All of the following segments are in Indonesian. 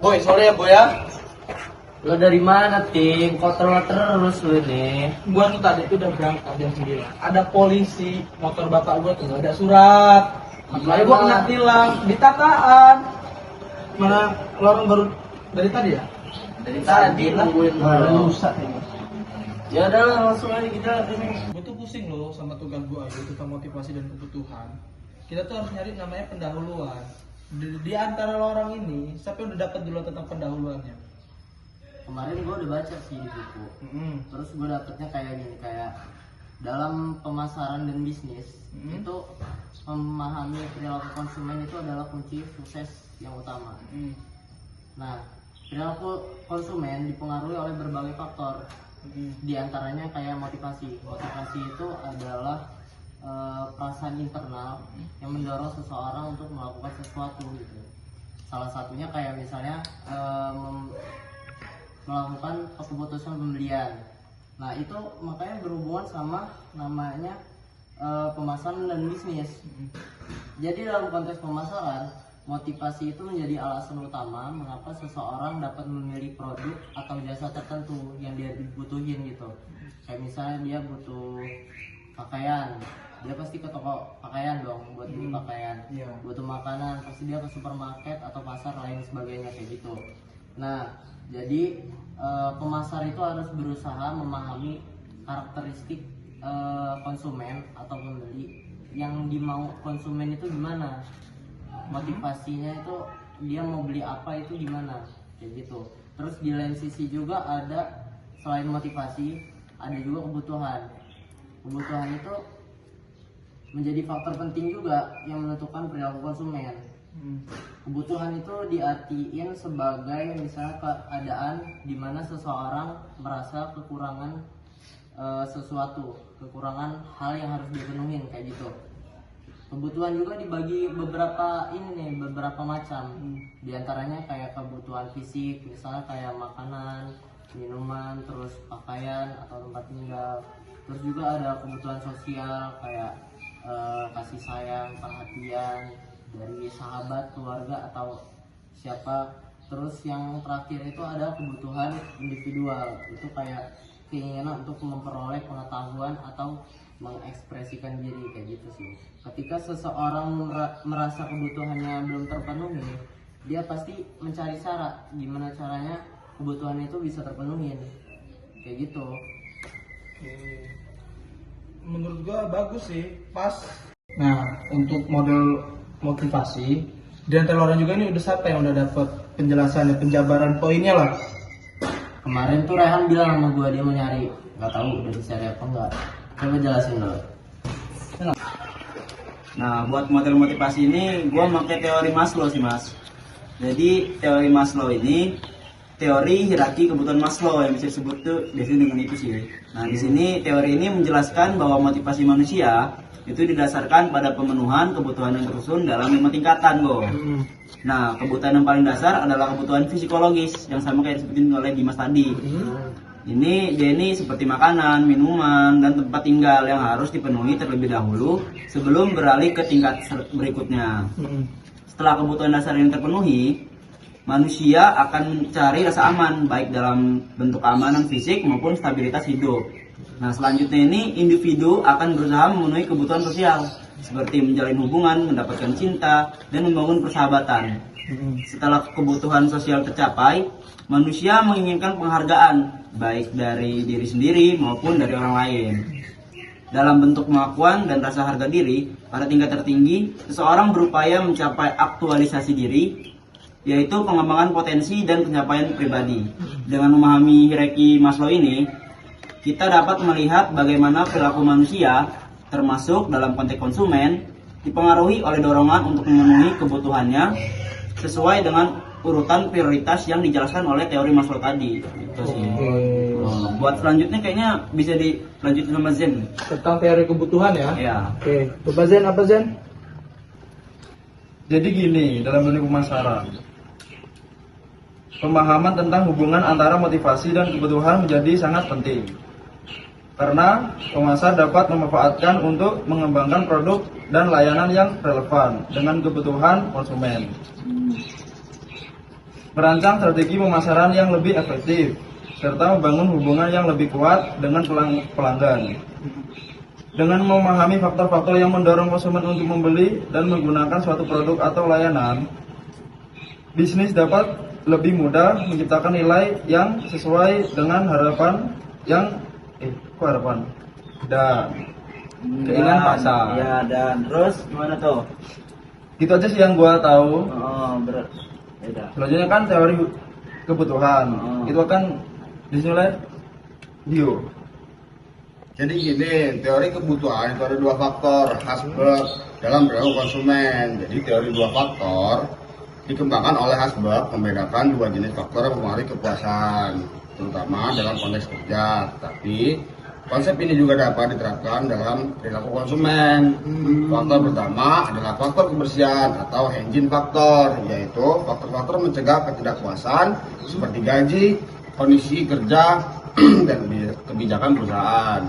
Boy, sorry ya boy ya. Lo dari mana, Ting? Kotor terus lo ini. Gua tuh tadi tuh udah berangkat jam 9. Ada polisi, motor bapak gua tuh nggak ada surat. Makanya gua kena tilang, ditakaan. Mana lorong baru dari tadi ya? Dari tadi nungguin lo. Rusak ya. Ya udah lah, langsung aja kita ini. Gue tuh pusing loh sama tugas gue aja tentang motivasi dan kebutuhan. Kita tuh harus nyari namanya pendahuluan. Di antara orang ini, siapa yang udah dapat dulu tentang pendahuluannya? Kemarin gue udah baca sih di buku. Terus gue dapetnya kayak gini, kayak dalam pemasaran dan bisnis itu memahami perilaku konsumen itu adalah kunci sukses yang utama. Nah, perilaku konsumen dipengaruhi oleh berbagai faktor. Di antaranya kayak motivasi. Motivasi itu adalah perasaan internal yang mendorong seseorang untuk melakukan sesuatu gitu. Salah satunya kayak misalnya melakukan keputusan pembelian. Nah itu makanya berhubungan sama namanya pemasaran dan bisnis. Jadi dalam konteks pemasaran, motivasi itu menjadi alasan utama mengapa seseorang dapat memilih produk atau jasa tertentu yang dia butuhin gitu. Kayak misalnya dia butuh pakaian, dia pasti ke toko pakaian dong buat beli pakaian. Butuh makanan, pasti dia ke supermarket atau pasar lain sebagainya kayak gitu. Nah, jadi pemasar itu harus berusaha memahami karakteristik konsumen atau pembeli yang dimau konsumen itu gimana. Motivasinya itu dia mau beli apa itu gimana kayak gitu. Terus di lain sisi juga ada selain motivasi ada juga kebutuhan. Kebutuhan itu menjadi faktor penting juga yang menentukan perilaku konsumen. Kebutuhan itu diartiin sebagai misalnya keadaan di mana seseorang merasa kekurangan sesuatu, kekurangan hal yang harus dipenuhin kayak gitu. Kebutuhan juga dibagi beberapa beberapa macam. Di antaranya kayak kebutuhan fisik, misalnya kayak makanan, minuman, terus pakaian atau tempat tinggal. Terus juga ada kebutuhan sosial kayak kasih sayang, perhatian dari sahabat, keluarga atau siapa. Terus yang terakhir itu ada kebutuhan individual. Itu kayak keinginan untuk memperoleh pengetahuan atau mengekspresikan diri kayak gitu sih. Ketika seseorang merasa kebutuhannya belum terpenuhi, dia pasti mencari cara gimana caranya kebutuhan itu bisa terpenuhi kayak gitu. Menurut gua bagus sih, pas. Nah, untuk model motivasi di antara orang juga ini udah siapa yang udah dapat penjelasannya, penjabaran poinnya lah. Kemarin tuh Rehan bilang sama gua dia mau nyari, nggak tahu udah dicari apa enggak. Coba jelasin dulu. Nah, buat model motivasi ini gue pakai teori Maslow sih mas. Jadi teori Maslow ini teori hierarki kebutuhan Maslow yang bisa disebut tuh biasanya dengan itu sih. Nah di sini teori ini menjelaskan bahwa motivasi manusia itu didasarkan pada pemenuhan kebutuhan yang tersusun dalam 5 tingkatan go. Nah kebutuhan yang paling dasar adalah kebutuhan psikologis yang sama kayak disebutin oleh Dimas tadi. Ini seperti makanan, minuman, dan tempat tinggal yang harus dipenuhi terlebih dahulu sebelum beralih ke tingkat berikutnya. Setelah kebutuhan dasar ini terpenuhi, manusia akan mencari rasa aman, baik dalam bentuk keamanan fisik maupun stabilitas hidup. Nah, selanjutnya ini individu akan berusaha memenuhi kebutuhan sosial, seperti menjalin hubungan, mendapatkan cinta, dan membangun persahabatan. Setelah kebutuhan sosial tercapai, manusia menginginkan penghargaan, baik dari diri sendiri maupun dari orang lain. Dalam bentuk pengakuan dan rasa harga diri, pada tingkat tertinggi, seseorang berupaya mencapai aktualisasi diri, yaitu pengembangan potensi dan pencapaian pribadi. Dengan memahami hierarki Maslow ini, kita dapat melihat bagaimana perilaku manusia, termasuk dalam konteks konsumen, dipengaruhi oleh dorongan untuk memenuhi kebutuhannya sesuai dengan urutan prioritas yang dijelaskan oleh teori Maslow tadi. Itu sih. Buat selanjutnya kayaknya bisa dilanjutin sama Zen. Tentang teori kebutuhan ya? Ya. Oke, coba Zen, apa Zen? Jadi gini, dalam dunia pemasaran, pemahaman tentang hubungan antara motivasi dan kebutuhan menjadi sangat penting. Karena pemasar dapat memanfaatkan untuk mengembangkan produk dan layanan yang relevan dengan kebutuhan konsumen. merancang strategi pemasaran yang lebih efektif, serta membangun hubungan yang lebih kuat dengan pelanggan. Dengan memahami faktor-faktor yang mendorong konsumen untuk membeli dan menggunakan suatu produk atau layanan, bisnis dapat lebih mudah menciptakan nilai yang sesuai dengan harapan dan keinginan pasar. Ya, dan terus gimana tuh? Gitu aja sih yang gua tahu. Oh, beda. Selanjutnya kan teori kebutuhan. Oh. Itu akan dinilai Dio. Jadi gini, teori kebutuhan itu ada dua faktor Hasberg dalam perilaku konsumen. Jadi teori dua faktor dikembangkan oleh Hasberg membedakan dua jenis faktor yang mempengaruhi kepuasan, terutama dalam konteks kerja. Tapi konsep ini juga dapat diterapkan dalam perilaku konsumen. Faktor pertama adalah faktor kebersihan atau hygiene faktor, yaitu faktor-faktor mencegah ketidakpuasan seperti gaji, kondisi kerja, dan kebijakan perusahaan.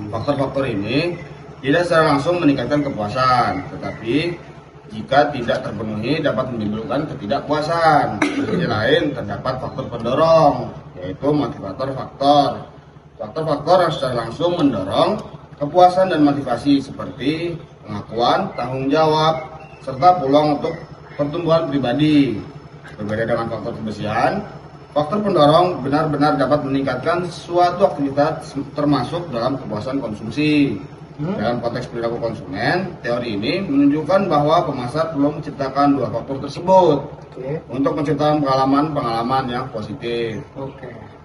Faktor-faktor ini tidak secara langsung meningkatkan kepuasan, tetapi jika tidak terpenuhi dapat menimbulkan ketidakpuasan. Di sisi lain terdapat faktor pendorong, yaitu motivator faktor. Faktor-faktor yang secara langsung mendorong kepuasan dan motivasi seperti pengakuan, tanggung jawab, serta peluang untuk pertumbuhan pribadi. Berbeda dengan faktor kebersihan, faktor pendorong benar-benar dapat meningkatkan suatu aktivitas termasuk dalam kepuasan konsumsi. Dalam konteks perilaku konsumen, teori ini menunjukkan bahwa pemasar perlu menciptakan dua faktor tersebut untuk menciptakan pengalaman yang positif.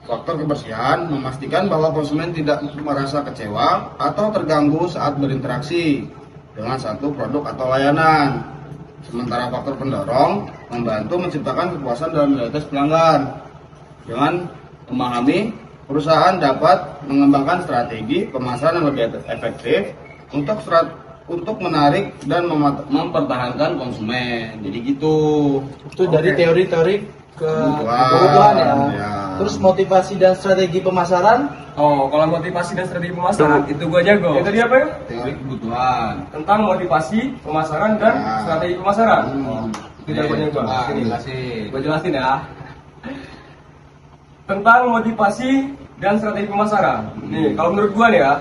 Faktor kebersihan memastikan bahwa konsumen tidak merasa kecewa atau terganggu saat berinteraksi dengan satu produk atau layanan. Sementara faktor pendorong membantu menciptakan kepuasan dalam loyalitas pelanggan. Dengan memahami, perusahaan dapat mengembangkan strategi pemasaran yang lebih efektif untuk menarik dan mempertahankan konsumen. Jadi gitu. Itu dari teori-teori kebutuhan ya. Terus motivasi dan strategi pemasaran. Oh, kalau motivasi dan strategi pemasaran itu gua jago. Yang tadi apa ya? Teori kebutuhan. Tentang motivasi, pemasaran dan strategi pemasaran. Itu jagonya gua. Sini, gua jelasin ya. Tentang motivasi dan strategi pemasaran. Nih, kalau menurut gua nih ya,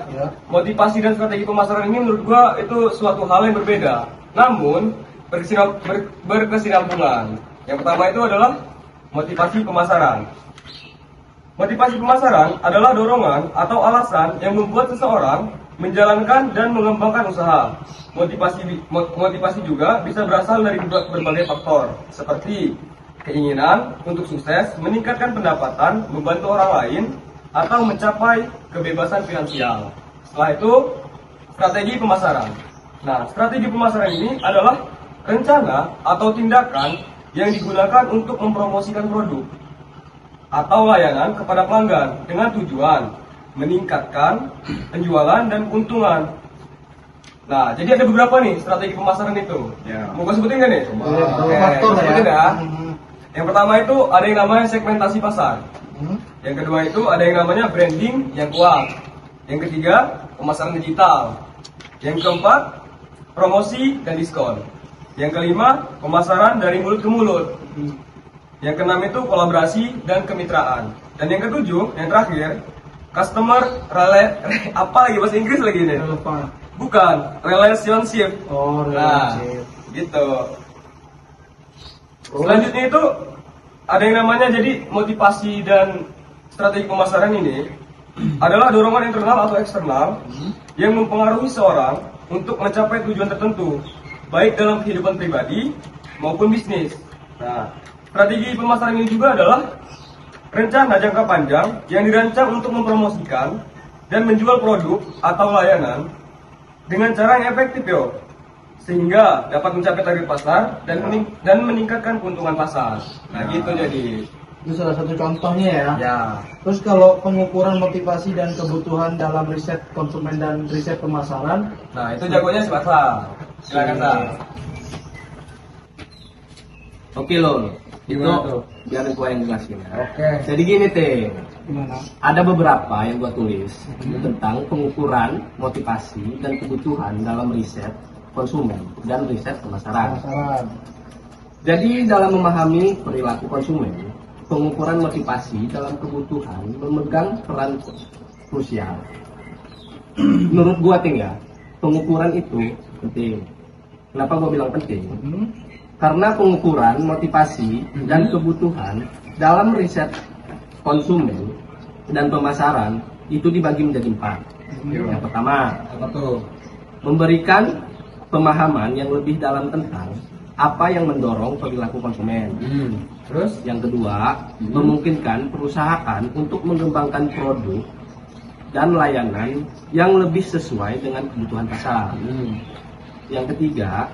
motivasi dan strategi pemasaran ini menurut gua itu suatu hal yang berbeda. Namun berkesinambungan. Yang pertama itu adalah motivasi pemasaran. Motivasi pemasaran adalah dorongan atau alasan yang membuat seseorang menjalankan dan mengembangkan usaha. Motivasi juga bisa berasal dari berbagai faktor, seperti keinginan untuk sukses, meningkatkan pendapatan, membantu orang lain, atau mencapai kebebasan finansial. Setelah itu, strategi pemasaran. Nah, strategi pemasaran ini adalah rencana atau tindakan yang digunakan untuk mempromosikan produk atau layanan kepada pelanggan dengan tujuan meningkatkan penjualan dan keuntungan. Nah, jadi ada beberapa nih strategi pemasaran itu. Mau gue sebutin nggak nih? Faktor sebutin ya. ya. Yang pertama itu ada yang namanya segmentasi pasar. Yang kedua itu ada yang namanya branding yang kuat. Yang ketiga, pemasaran digital. Yang keempat, promosi dan diskon. Yang kelima, pemasaran dari mulut ke mulut. Yang keenam itu kolaborasi dan kemitraan. Dan yang ketujuh, yang terakhir, customer apa lagi bahasa Inggris lagi ini? Bukan, relationship. Oh, Nah, gitu. Selanjutnya itu ada yang namanya jadi motivasi dan strategi pemasaran ini adalah dorongan internal atau eksternal yang mempengaruhi seorang untuk mencapai tujuan tertentu, baik dalam kehidupan pribadi maupun bisnis. Nah, strategi pemasaran ini juga adalah rencana jangka panjang yang dirancang untuk mempromosikan dan menjual produk atau layanan dengan cara yang efektif sehingga dapat mencapai target pasar dan meningkatkan keuntungan pasar. Nah, gitu jadi. Itu salah satu contohnya ya. Ya. Terus kalau pengukuran motivasi dan kebutuhan dalam riset konsumen dan riset pemasaran, Nah, itu jagonya si Sal. Silakan Sal. Oke loh, itu Gimana tuh? biar gua yang jelasin ya. Oke. Jadi gini teh, gimana? ada beberapa yang gua tulis tentang pengukuran motivasi dan kebutuhan dalam riset konsumen dan riset pemasaran. Pemasaran. Jadi dalam memahami perilaku konsumen, pengukuran motivasi dalam kebutuhan memegang peran krusial. Menurut gua ya, pengukuran itu penting. Kenapa gua bilang penting? Karena pengukuran motivasi dan kebutuhan dalam riset konsumen dan pemasaran itu dibagi menjadi 4. Yang pertama, memberikan pemahaman yang lebih dalam tentang apa yang mendorong perilaku konsumen. Terus yang kedua, memungkinkan perusahaan untuk mengembangkan produk dan layanan yang lebih sesuai dengan kebutuhan pasar. Yang ketiga,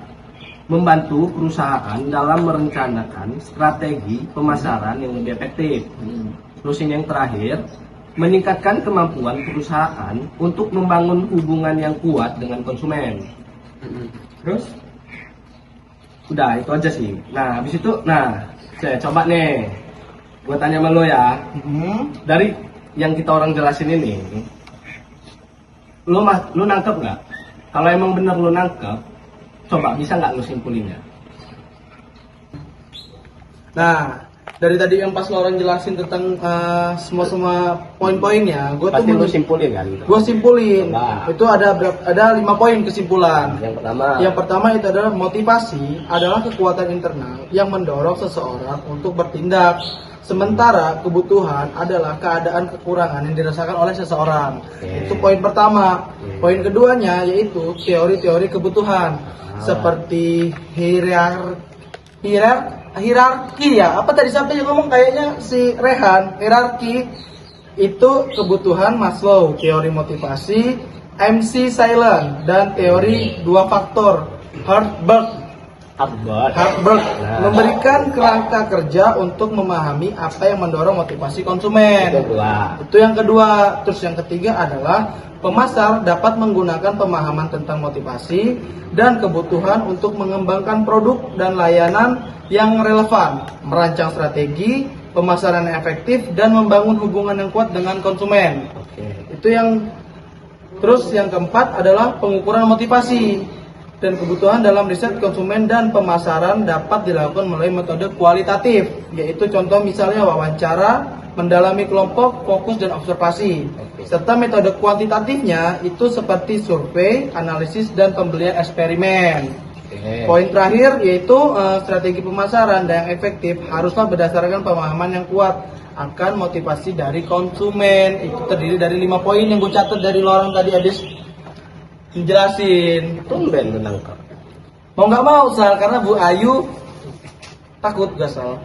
membantu perusahaan dalam merencanakan strategi pemasaran yang lebih efektif. Terus ini yang terakhir, meningkatkan kemampuan perusahaan untuk membangun hubungan yang kuat dengan konsumen. Terus udah itu aja sih. Nah habis itu, saya coba nih, gue tanya sama lo ya, dari yang kita orang jelasin ini, lo nangkep nggak? Kalau emang bener lo nangkep, coba bisa nggak lo simpulinnya? Nah, dari tadi yang pas lo orang jelasin tentang semua poin-poinnya, gue tuh Pasti lo simpulin kan? Gitu. gue simpulin. Nah. Itu ada 5 poin kesimpulan. Yang pertama itu adalah motivasi adalah kekuatan internal yang mendorong seseorang untuk bertindak. Sementara kebutuhan adalah keadaan kekurangan yang dirasakan oleh seseorang. Itu poin pertama. Poin keduanya yaitu teori-teori kebutuhan seperti hierarki ya. Apa tadi sampai ngomong kayaknya si Rehan, hierarki itu kebutuhan Maslow, teori motivasi MC Silent dan teori 2 faktor Hartberg memberikan kerangka kerja untuk memahami apa yang mendorong motivasi konsumen. Itu yang kedua. Terus yang ketiga adalah pemasar dapat menggunakan pemahaman tentang motivasi dan kebutuhan untuk mengembangkan produk dan layanan yang relevan, merancang strategi pemasaran yang efektif dan membangun hubungan yang kuat dengan konsumen. Itu yang terus yang keempat adalah pengukuran motivasi dan kebutuhan dalam riset konsumen dan pemasaran dapat dilakukan melalui metode kualitatif, yaitu contoh misalnya wawancara, mendalami kelompok, fokus dan observasi. Serta metode kuantitatifnya itu seperti survei, analisis dan pembelian eksperimen. Poin terakhir yaitu strategi pemasaran yang efektif haruslah berdasarkan pemahaman yang kuat akan motivasi dari konsumen. Itu terdiri dari 5 poin yang gue catat dari lo orang tadi habis jelasin. Tumben lu nangkep. Mau nggak mau Sal, karena Bu Ayu takut gak Sal?